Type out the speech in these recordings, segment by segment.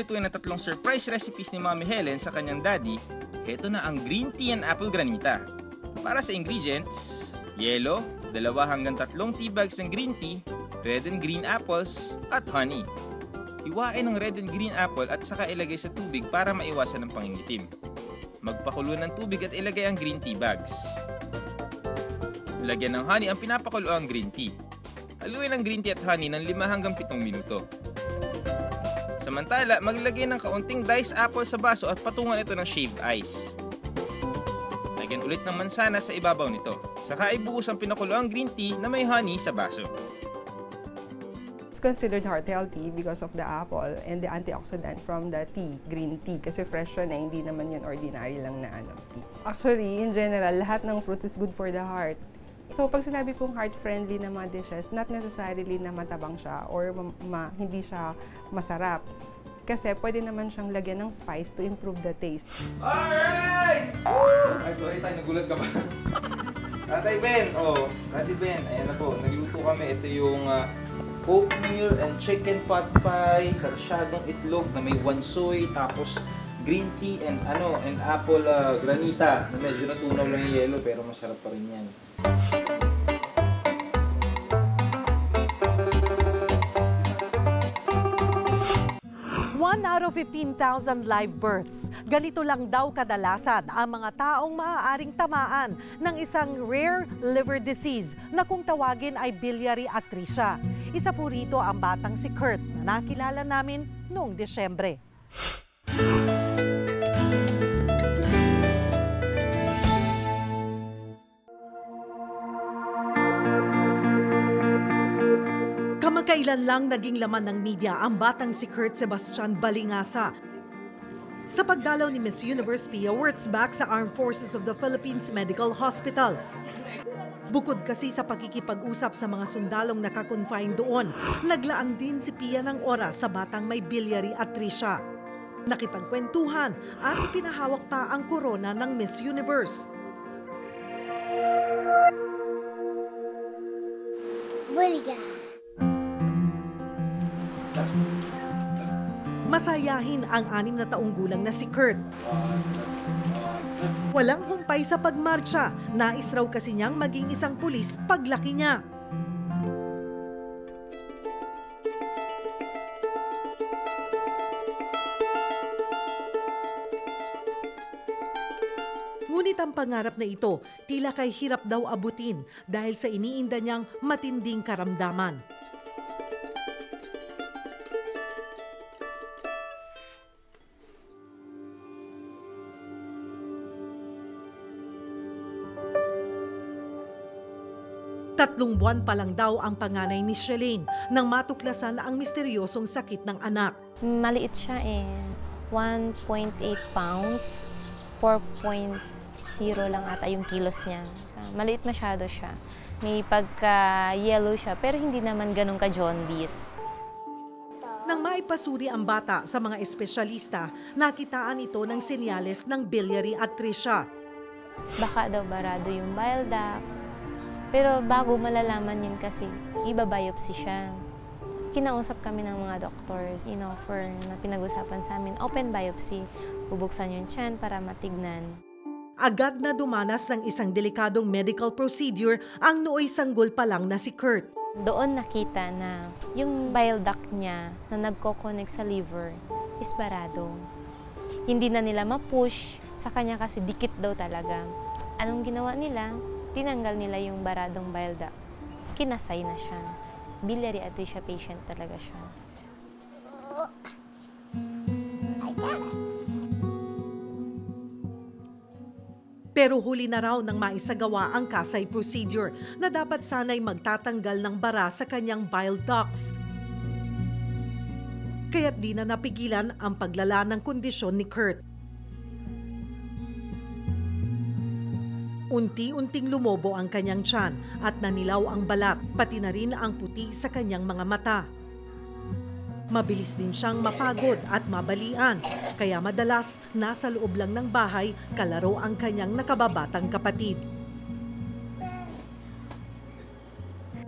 bituin ng 3 surprise recipes ni Mommy Helen sa kanyang daddy, heto na ang green tea and apple granita. Para sa ingredients, yelo, 2 hanggang 3 tea bags ng green tea, red and green apples, at honey. Hiwain ang red and green apple at saka ilagay sa tubig para maiwasan ang pangingitim. Magpakulo ng tubig at ilagay ang green tea bags. Lagyan ng honey ang pinapakuloang green tea. Haluin ang green tea at honey ng 5 hanggang 7 minuto. Samantala, maglagay ng kaunting diced apple sa baso at patungan ito ng shaved ice. Lagyan ulit ng mansana sa ibabaw nito. Saka ibuhos ang pinakuloang green tea na may honey sa baso. Considered heart healthy because of the apple and the antioxidant from the tea, green tea. Kasi fresh yun hindi naman yun ordinary lang na tea. Actually, in general, lahat ng fruits is good for the heart. So, pag sinabi pong heart-friendly na mga dishes, not necessarily na matabang siya or hindi siya masarap. Kasi pwede naman siyang lagyan ng spice to improve the taste. Alright! Ay, sorry tayo, nagulat ka ba? Tatay Ben, Tatay Ben, ayan na po, nagluto kami. Ito yung oatmeal and chicken pot pie, sarsyadong itlog na may wansoy, tapos green tea and apple granita na medyo natunaw lang yung yelo pero masarap pa rin yan. One out of 15,000 live births. Ganito lang daw kadalasan ang mga taong maaaring tamaan ng isang rare liver disease na kung tawagin ay biliary atresia. Isa po rito ang batang si Kurt na nakilala namin noong Desyembre. Kamakailan lang naging laman ng media ang batang si Kurt Sebastian Balingasa. Sa pagdalaw ni Miss Universe Pia Wurtzbach sa Armed Forces of the Philippines Medical Hospital. Bukod kasi sa pakikipag-usap sa mga sundalong nakakonfine doon, naglaan din si Pia ng oras sa batang may biliary atresia. Nakipagkwentuhan at ipinahawak pa ang korona ng Miss Universe. Bulga. Masayahin ang 6 na taong gulang na si Kurt. Walang humpay sa pagmarcha. Nais raw kasi niyang maging isang pulis paglaki niya. Ngunit ang pangarap na ito, tila kay hirap daw abutin dahil sa iniinda niyang matinding karamdaman. Tatlong buwan pa lang daw ang panganay ni Shalane nang matuklasan ang misteryosong sakit ng anak. Maliit siya 1.8 pounds, 4.0 lang ata yung kilos niya. Maliit masyado siya. May pagka-yellow siya pero hindi naman ganun ka-jaundice. Nang maipasuri ang bata sa mga espesyalista, nakitaan ito ng senyales ng biliary atresia. Baka daw barado yung bile duct. Pero bago malalaman yun kasi, iba-biopsy siya. Kinausap kami ng mga doctors, in-offer na pinag-usapan sa amin, open biopsy. Bubuksan yung tiyan para matignan. Agad na dumanas ng isang delikadong medical procedure ang nooy sanggol pa lang na si Kurt. Doon nakita na yung bile duct niya na nagko-connect sa liver is barado. Hindi na nila ma-push, sa kanya kasi dikit daw talaga. Anong ginawa nila? Tinanggal nila yung baradong bile duct. Kinasay na siya. Biliary atresia patient talaga siya. Pero huli na raw nang maisagawa ang kasay procedure na dapat sana'y magtatanggal ng bara sa kanyang bile ducts. Kaya't di na napigilan ang paglala ng kondisyon ni Kurt. Unti-unting lumobo ang kanyang tiyan at nanilaw ang balat, pati na rin ang puti sa kanyang mga mata. Mabilis din siyang mapagod at mabalian, kaya madalas nasa loob lang ng bahay kalaro ang kanyang nakababatang kapatid.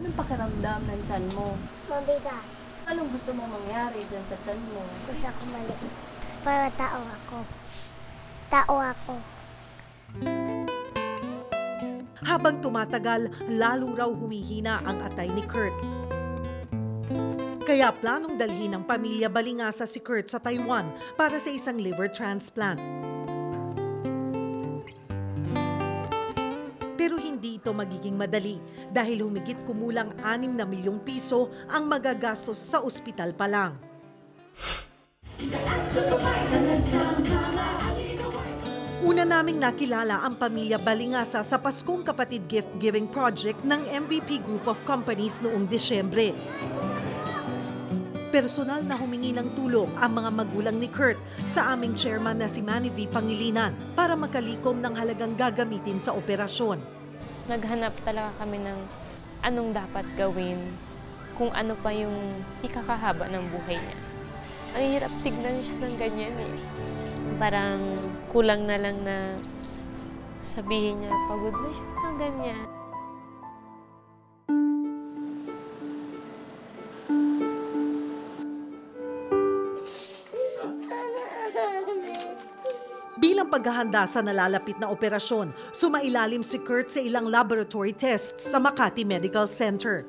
Anong pakiramdam ng tiyan mo? Mabigat. Anong gusto mong mangyari dyan sa tiyan mo? Gusto ko maliit. Para tao ako. Tao ako. Habang tumatagal, lalo raw humihina ang atay ni Kurt. Kaya planong dalhin ng pamilya Balingasa si Kurt sa Taiwan para sa isang liver transplant. Pero hindi ito magiging madali dahil humigit kumulang 6 na milyong piso ang magagastos sa ospital pa lang. Una naming nakilala ang pamilya Balingasa sa Paskong Kapatid Gift Giving Project ng MVP Group of Companies noong Disyembre. Personal na humingi ng tulong ang mga magulang ni Kurt sa aming chairman na si Manny V. Pangilinan para makalikom ng halagang gagamitin sa operasyon. Naghanap talaga kami ng anong dapat gawin, kung ano pa yung ikakahaba ng buhay niya. Ang hirap tignan siya ng ganyan eh. Parang kulang na lang na sabihin niya, pagod na siya, mga ganyan. Bilang paghahanda sa nalalapit na operasyon, sumailalim si Kurt sa ilang laboratory tests sa Makati Medical Center.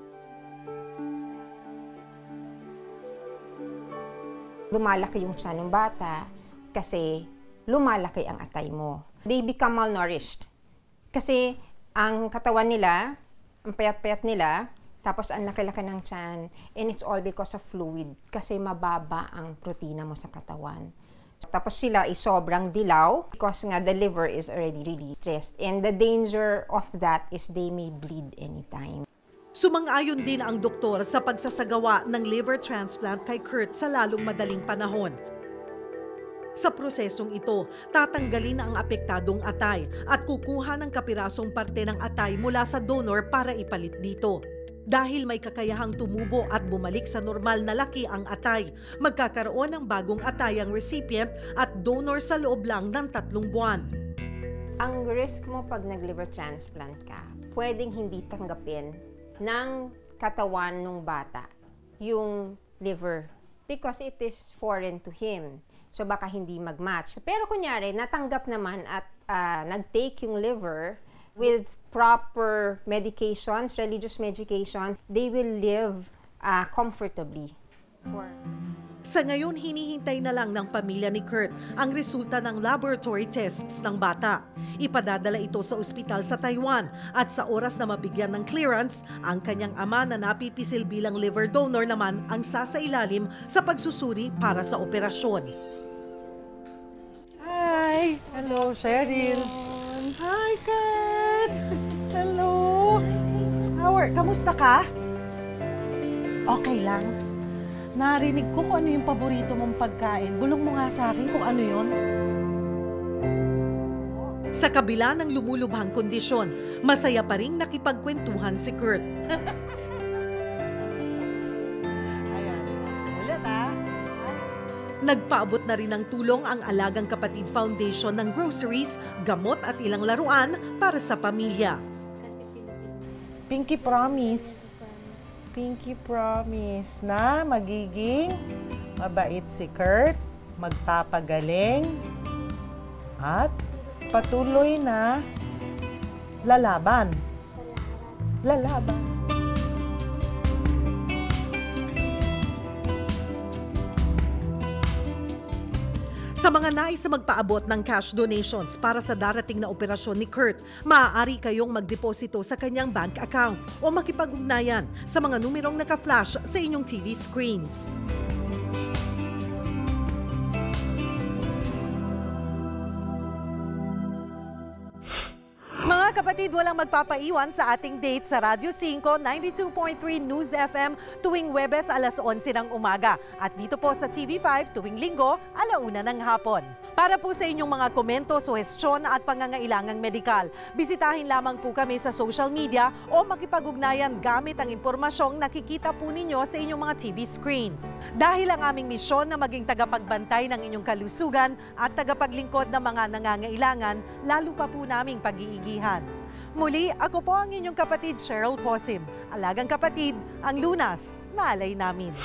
Lumalaki yung tiyan ng bata kasi lumalaki ang atay mo. They become malnourished. Kasi ang katawan nila, ang payat-payat nila, tapos ang nakilaki ng tiyan, and it's all because of fluid. Kasi mababa ang protina mo sa katawan. Tapos sila is sobrang dilaw because nga the liver is already really stressed. And the danger of that is they may bleed anytime. Sumang-ayon din ang doktor sa pagsasagawa ng liver transplant kay Kurt sa lalong madaling panahon. Sa prosesong ito, tatanggalin ang apektadong atay at kukuha ng kapirasong parte ng atay mula sa donor para ipalit dito. Dahil may kakayahang tumubo at bumalik sa normal na laki ang atay, magkakaroon ng bagong atay ang recipient at donor sa loob lang ng 3 buwan. Ang risk mo pag nag-liver transplant ka, pwedeng hindi tanggapin ng katawan ng bata yung liver because it is foreign to him. So baka hindi mag-match. Pero kunyari, natanggap naman at nag-take yung liver with proper medications, religious medication, they will live comfortably. Sa ngayon, hinihintay na lang ng pamilya ni Kurt ang resulta ng laboratory tests ng bata. Ipadadala ito sa ospital sa Taiwan at sa oras na mabigyan ng clearance, ang kanyang ama na napipisil bilang liver donor naman ang sasailalim sa pagsusuri para sa operasyon. Hi! Hello, Cheryl. Hi, Kurt! Hello! Kamusta ka? Okay lang. Narinig ko kung ano yung paborito mong pagkain. Bulong mo nga sa akin kung ano yun. Sa kabila ng lumulubhang kondisyon, masaya pa rin nakipagkwentuhan si Kurt. Ayan. Ulit ah. Nagpaabot na rin ng tulong ang Alagang Kapatid Foundation ng groceries, gamot at ilang laruan para sa pamilya. Pinky promise. Pinky promise na magiging mabait si Kurt, magpapagaling, at patuloy na lalaban. Lalaban. Sa mga nais na magpaabot ng cash donations para sa darating na operasyon ni Kurt, maaari kayong magdeposito sa kanyang bank account o makipag-ugnayan sa mga numerong naka-flash sa inyong TV screens. Mga kapatid, walang magpapaiwan sa ating date sa Radyo 5, 92.3 News FM tuwing Huwebes alas 11 ng umaga at dito po sa TV5 tuwing Linggo, 1:00 ng hapon. Para po sa inyong mga komento, suhestyon at pangangailangang medikal, bisitahin lamang po kami sa social media o makipag-ugnayan gamit ang impormasyong nakikita po ninyo sa inyong mga TV screens. Dahil ang aming misyon na maging tagapagbantay ng inyong kalusugan at tagapaglingkod ng mga nangangailangan, lalo pa po naming pag-iigihan. Muli, ako po ang inyong kapatid Cheryl Cosim. Alagang kapatid, ang lunas na alay namin.